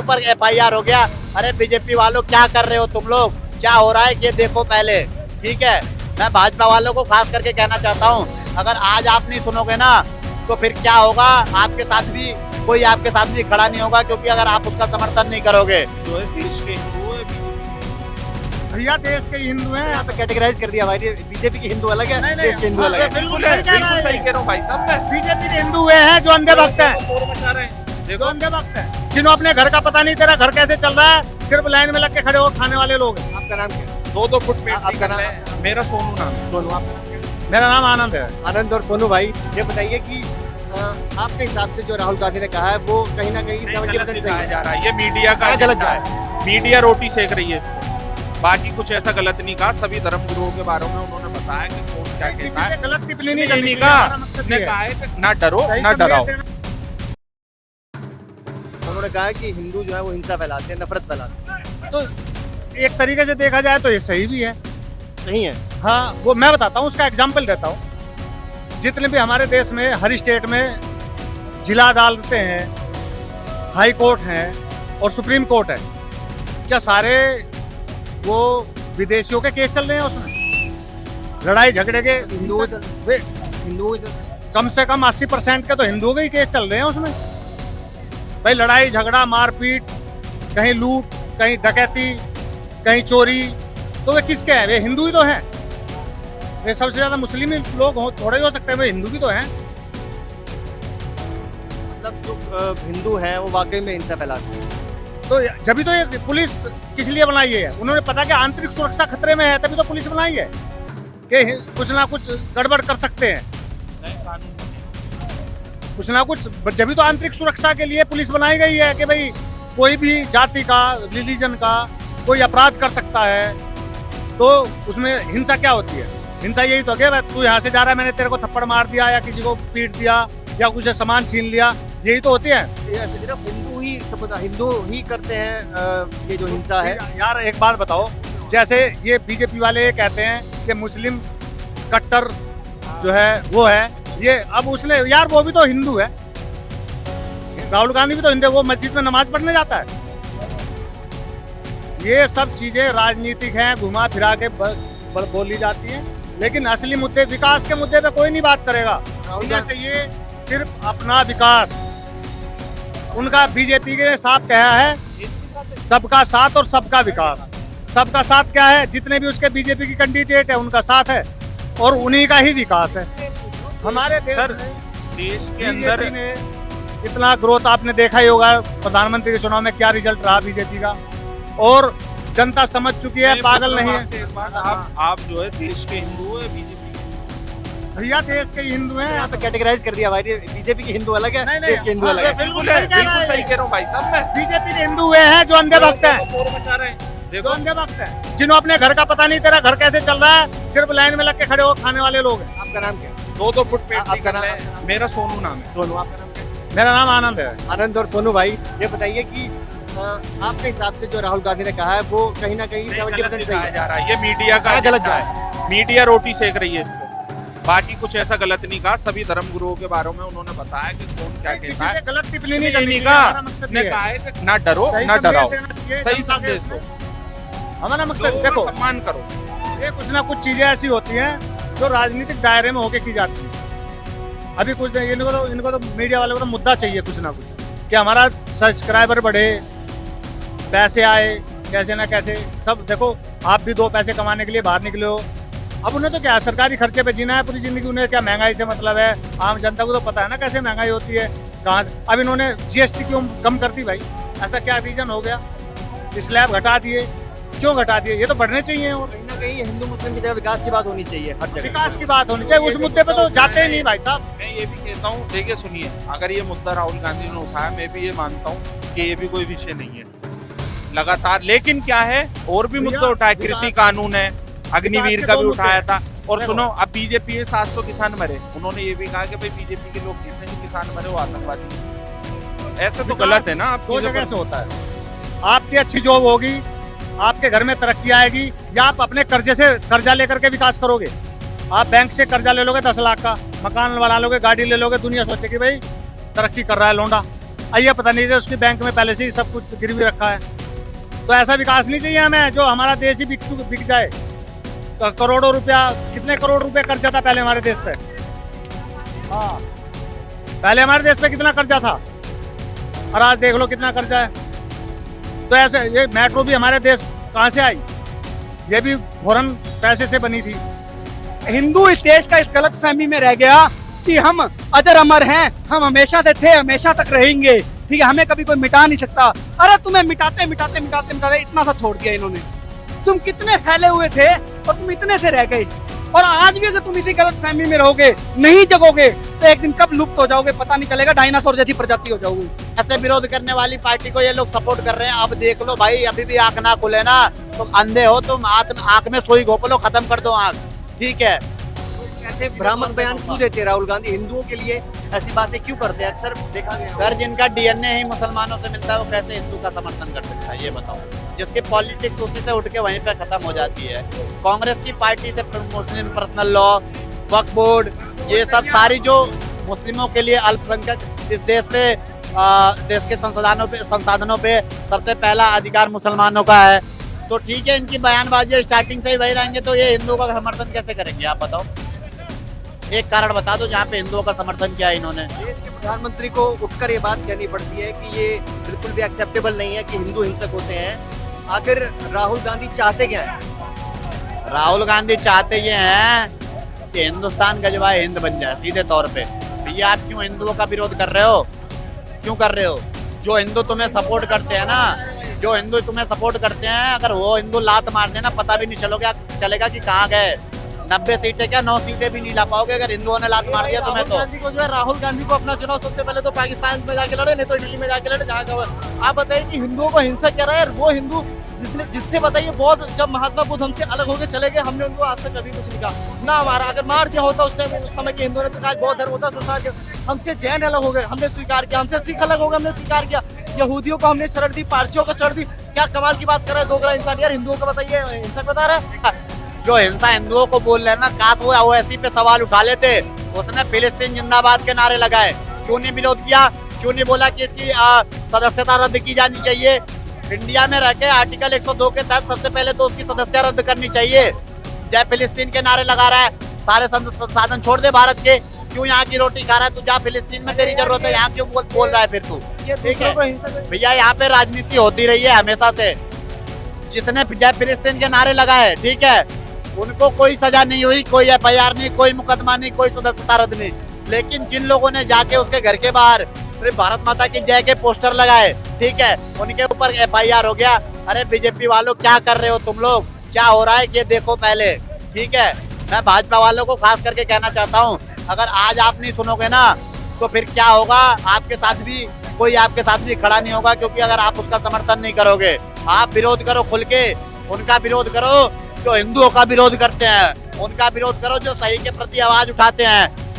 ऊपर FIR हो गया। अरे बीजेपी वालों क्या कर रहे हो तुम लोग, क्या हो रहा है ये देखो पहले। ठीक है, मैं भाजपा वालों को खास करके कहना चाहता हूँ, अगर आज आप नहीं सुनोगे ना तो फिर क्या होगा, आपके साथ भी कोई आपके साथ भी खड़ा नहीं होगा, क्योंकि अगर आप उसका समर्थन नहीं करोगे। जो है देश के हिंदू है, भैया देश के हिंदू हैं। यहाँ पे कैटेगराइज कर दिया भाई, बीजेपी के हिंदू अलग है, देश के हिंदू अलग है। बिल्कुल है, बिल्कुल सही कह रहा हूँ भाई साहब मैं। बीजेपी के हिंदू वे हैं जो अंधे भक्त हैं, शोर मचा रहे हैं, जो देखो अंधे भक्त हैं, जिन्हों अपने घर का पता नहीं, तेरा घर कैसे चल रहा है, सिर्फ लाइन में लग के खड़े हो खाने वाले लोग हैं। आपका नाम क्या है? 2-2 फुट पेट आपका नहीं कर नाम? रहे हैं। मेरा सोनू नाम है। सोनू, आपका नाम क्या है? मेरा नाम आनंद है। आनंद और सोनू भाई, ये बताइए कि आपके हिसाब से जो राहुल गांधी ने कहा है वो कहीं ना कहीं नहीं, 70% गलत सही दिखाया है। जा रहा है, ये मीडिया का क्या गलत एजेंडा है। मीडिया रोटी सेक रही है इसको, बाकी कुछ ऐसा गलत नहीं कहा। सभी धर्म गुरुओं के बारे में उन्होंने बताया कि कौन क्या किसी कहता है। पे गलत टिप्पणी नहीं नहीं करनी कहा, चाहिए, हमारा मकसद ने ये है। कहा है कि ना डरो सही ना संदेश डराओ। देना। उन्होंने कहा कि हिंदू जो है वो हिंसा फैलाते हैं, नफरत फैलाते हैं। तो एक तरीके से देखा जाए तो ये सही भी है। सही है। हाँ, वो मैं बताता हूँ, उसका एग्जाम्पल देता हूँ। जितने भी हमारे देश में हर स्टेट में जिला अदालतें हैं, हाई कोर्ट हैं और सुप्रीम कोर्ट है, क्या सारे वो विदेशियों के केस चल रहे हैं उसमें? लड़ाई झगड़े के हिंदुओं से वे हिंदुओं से कम से कम 80% के तो हिंदुओं के ही केस चल रहे हैं उसमें। भाई लड़ाई झगड़ा मारपीट, कहीं लूट, कहीं डकैती, कहीं चोरी, तो वे किसके हैं? वे हिंदू ही तो हैं। वे सबसे ज्यादा मुस्लिम ही लोग थोड़े ही हो सकते हैं, वे हिंदू भी तो हैं। मतलब जो हिंदू हैं वो वाकई में हिंसा फैलाते हैं। तो जब तो ये पुलिस किस लिए बनाई है? उन्होंने पता कि आंतरिक सुरक्षा खतरे में है, तभी तो पुलिस बनाई है कि कुछ ना कुछ गड़बड़ कर सकते हैं, नए कानून बने। कुछ ना कुछ। जब तो आंतरिक सुरक्षा के लिए पुलिस बनाई गई है कि भाई कोई भी जाति का, रिलीजन का कोई अपराध कर सकता है, तो उसमें हिंसा क्या होती है? हिंसा यही तो है कि तू यहाँ से जा रहा है, मैंने तेरे को थप्पड़ मार दिया या किसी को पीट दिया या कुछ सामान छीन लिया, यही तो होती है। ये सिर्फ हिंदू ही करते हैं ये जो हिंसा है। यार एक बात बताओ, जैसे ये बीजेपी वाले ये कहते हैं कि मुस्लिम कट्टर जो है वो है ये, अब उसने यार वो भी तो हिंदू है, राहुल गांधी भी तो हिंदू है, वो मस्जिद में नमाज पढ़ने जाता है। ये सब चीजें राजनीतिक हैं, घुमा फिरा के बोली जाती हैं, लेकिन असली मुद्दे, विकास के मुद्दे पे कोई नहीं बात करेगा। उन्हें चाहिए सिर्फ अपना विकास। उनका बीजेपी के साथ कहा है सबका साथ और सबका विकास। सबका साथ क्या है? जितने भी उसके बीजेपी की कैंडिडेट है उनका साथ है और उन्हीं का ही विकास है। हमारे देश सर, में देश के अंदर बीजेपी ने इतना ग्रोथ आपने देखा ही होगा, प्रधानमंत्री के चुनाव में क्या रिजल्ट रहा बीजेपी का, और जनता समझ चुकी है, पागल नहीं आपसे है। एक बात, आप जो है देश के हिंदू है, बीजेपी भैया देश के ही हिंदू हैं। यहाँ पे कैटेगराइज कर दिया भाई, बीजेपी के हिंदू अलग है, नहीं, नहीं, देश के हिंदू अलग है। बिल्कुल है, बिल्कुल सही कह रहा हूँ भाई साहब मैं। बीजेपी के हिंदू वे हैं जो अंधे भक्त हैं, शोर मचा रहे हैं, जो देखो अंधे भक्त हैं, जिन्हों अपने घर का पता नहीं, तेरा घर कैसे चल रहा है, सिर्फ लाइन में लग के खड़े हो खाने वाले लोग हैं। आपका नाम क्या है? 2-2 फुट पेट नहीं आपका कर रहे नाम? हैं। मेरा सोनू नाम है। सोनू, आपका नाम क्या है? मेरा नाम आनंद है। आनंद और सोनू भाई, ये बताइए कि आपके हिसाब से जो राहुल गांधी ने कहा है वो कहीं ना कहीं नहीं, 70% गलत सही दिखाया है। जा रहा है, ये मीडिया का क्या गलत एजेंडा जा है। मीडिया रोटी सेक रही है इसको, बाकी कुछ ऐसा गलत नहीं कहा। सभी धर्म गुरुओं के बारे में उन्होंने बताया कि कौन क्या किसी कहता है। पे गलत टिप्पणी नहीं नहीं करनी चाहिए, कहा, हमारा मकसद ने ये कहा है। है कि ना डरो सही ना संदेश डराओ। देना चाहिए, सही जनता के संदेश उसमें। दो, हमारा मकसद लोगों का देखो, सम्मान करो। ये कुछ ना कुछ चीजें ऐसी होती हैं जो राजनीतिक दायरे में होके की जाती हैं। अभी कुछ इनको तो मीडिया वालों को तो मुद्दा चाहिए कुछ ना कुछ, कि हमारा सब्सक्राइबर बढ़े, पैसे आए, कैसे ना कैसे सब। देखो आप भी 2 पैसे कमाने के लिए बाहर निकले हो, अब उन्हें तो क्या सरकारी खर्चे पे जीना है पूरी जिंदगी। उन्हें क्या महंगाई से मतलब है? आम जनता को तो पता है ना कैसे महंगाई होती है, कहाँ से। अब इन्होंने GST क्यों कम कर दी भाई? ऐसा क्या रीजन हो गया? स्लैब घटा दिए, क्यों घटा दिए? ये तो बढ़ने चाहिए। और कहीं ना कहीं हिंदू मुस्लिम की तरह विकास की बात होनी चाहिए हर जगह। विकास की बात होनी चाहिए, उस मुद्दे पे तो जाते ही नहीं भाई साहब। मैं ये भी कहता हूँ, देखिए सुनिए, अगर ये मुद्दा राहुल गांधी ने उठाया, मैं भी ये मानता हूँ कि ये भी कोई विषय नहीं है लगातार। लेकिन क्या है, और भी मुद्दा उठाया, कृषि कानून है, अग्निवीर का भी उठाया था। और सुनो, अब बीजेपी में 700 किसान मरे, उन्होंने ये भी कहा कि भाई बीजेपी के लोग जितने भी किसान मरे वो आतंकवादी। ऐसे तो गलत है ना। आप 2 जगह से होता है। आपकी अच्छी जॉब होगी, आपके घर में तरक्की आएगी, या आप अपने कर्जे से कर्जा लेकर के विकास करोगे। आप बैंक से कर्जा ले लोगे 10 लाख का, मकान बना लोगे, गाड़ी ले लोगे, दुनिया सोचेगी भाई तरक्की कर रहा है लौंडा। आइए पता नहीं उसकी बैंक में पहले से ही सब कुछ गिरवी रखा है। तो ऐसा विकास नहीं चाहिए हमें जो हमारा देश ही बिक जाए। तो करोड़ों रुपया, कितने करोड़ रुपया कर्जा था पहले हमारे देश पे। हाँ, पहले हमारे देश पे कितना कर्जा था और आज देख लो कितना कर्जा है। तो ऐसे ये मेट्रो भी हमारे देश कहाँ से आई, ये भी फौरन पैसे से बनी थी। हिंदू इस देश का इस गलत फहमी में रह गया कि हम अजर अमर हैं, हम हमेशा से थे, हमेशा तक रहेंगे, ठीक है, हमें कभी कोई मिटा नहीं सकता। अरे तुम्हें मिटाते मिटाते मिटाते मिटाते इतना सा छोड़ दिया इन्होंने। तुम कितने फैले हुए थे और तुम इतने से रह गए। और आज भी अगर तुम इसी गलत फहमी में रहोगे, नहीं जगोगे, तो एक दिन कब लुप्त हो जाओगे पता नहीं चलेगा, डायनासोर जैसी प्रजाति हो जाओगे। ऐसे विरोध करने वाली पार्टी को ये लोग सपोर्ट कर रहे हैं। अब देख लो भाई, अभी भी आंख ना खुले ना, तुम अंधे हो, तुम आंख में सुई घोप लो, खत्म कर दो आंख, ठीक है। ऐसे भ्रामक बयान क्यों देते राहुल गांधी? हिंदुओं के लिए ऐसी बातें क्यों करते हैं? अक्सर देखा गया सर, जिनका डीएनए ही मुसलमानों से मिलता है वो कैसे हिंदू का समर्थन कर सकता है, ये बताओ। जिसकी पॉलिटिक्स उसी से उठ के वहीं पे खत्म हो जाती है। कांग्रेस की पार्टी से मुस्लिम पर्सनल लॉ, वक्फ बोर्ड, ये सब सारी जो मुस्लिमों के लिए अल्पसंख्यक इस देश पे देश के संसाधनों पे सबसे पहला अधिकार मुसलमानों का है। तो ठीक है, इनकी बयानबाजी स्टार्टिंग से ही वही रहेंगे तो ये हिंदुओं का समर्थन कैसे करेंगे, आप बताओ। एक कारण बता दो जहाँ पे हिंदुओं का समर्थन किया इन्होंने। देश के प्रधानमंत्री को उठकर ये बात कहनी पड़ती है कि ये बिल्कुल भी एक्सेप्टेबल नहीं है कि हिंदू हिंसक होते हैं। आखिर राहुल गांधी चाहते क्या है? राहुल गांधी चाहते ये हैं कि हिंदुस्तान गजवाए हिंद बन जाए सीधे तौर पे। भैया, आप क्यों हिंदुओं का विरोध कर रहे हो, क्यों कर रहे हो? जो हिंदू तुम्हें सपोर्ट करते हैं ना, जो हिंदू तुम्हें सपोर्ट करते हैं, अगर वो हिंदू लात मार देना पता भी नहीं चलेगा कि कहाँ गए। 90 सीटें क्या 9 सीटें भी नहीं ला पाओगे अगर हिंदुओं ने लात मार दिया तुम्हें। तो राहुल गांधी को अपना चुनाव सबसे पहले तो पाकिस्तान में जाके लड़े, नहीं तो दिल्ली में जाके लड़े, जहाँ का। आप बताइए कि हिंदुओं को हिंसा क्या रहा है? वो हिंदू जिससे बताइए बहुत, जब महात्मा बुद्ध हमसे अलग होकर चले गए, हमने उनको आज तक कभी कुछ नहीं कहा ना हमारा। अगर मार दिया होता उस टाइम, उस समय के हिंदुओं ने, तो आज बहुत धर्म होता संसार के। हमसे जैन अलग हो गए, हमने स्वीकार किया। हमसे सिख अलग हो गए, हमने स्वीकार किया। यहूदियों को हमने शरण दी, पारसियों को शरण दी। क्या कमाल की बात कर रहे हैं दोगला इंसान यार। हिंदुओं को बताइए हिंसक बता रहा है। जो हिंसा हिंदुओं को बोल रहे हैं ना, काश वो ओवैसी पे सवाल उठा लेते। उसने फिलिस्तीन जिंदाबाद के नारे लगाए, क्यों नहीं विरोध किया? क्यों नहीं बोला कि इसकी सदस्यता रद्द की जानी चाहिए? इंडिया में रह के आर्टिकल 102 के तहत सबसे पहले तो उसकी सदस्यता रद्द करनी चाहिए। जय फिलिस्तीन के नारे लगा रहा है, सारे संसाधन छोड़ दे भारत के, क्यों यहाँ की रोटी खा रहा है? तू जा फिलिस्तीन में, तेरी जरूरत है, यहाँ क्यों बोल रहा है फिर तू? ठीक है भैया, यहाँ पे राजनीति होती रही है हमेशा से। जिसने जय फिलिस्तीन के नारे लगाए, ठीक है, उनको कोई सजा नहीं हुई, कोई FIR नहीं, कोई मुकदमा नहीं, कोई सदस्यता रद्द नहीं। लेकिन जिन लोगों ने जाके उसके घर के बाहर सिर्फ भारत माता की जय के पोस्टर लगाए, ठीक है, उनके ऊपर FIR हो गया। अरे बीजेपी वालों, क्या कर रहे हो तुम लोग? क्या हो रहा है ये देखो पहले, ठीक है। मैं भाजपा वालों को खास करके कहना चाहता हूँ, अगर आज आप नहीं सुनोगे ना तो फिर क्या होगा, आपके साथ भी कोई आपके साथ भी खड़ा नहीं होगा। क्योंकि अगर आप उसका समर्थन नहीं करोगे, आप विरोध करो खुल के, उनका विरोध करो जो हिंदुओं का विरोध करते हैं, उनका विरोध करो जो सही के प्रति आवाज उठाते हैं।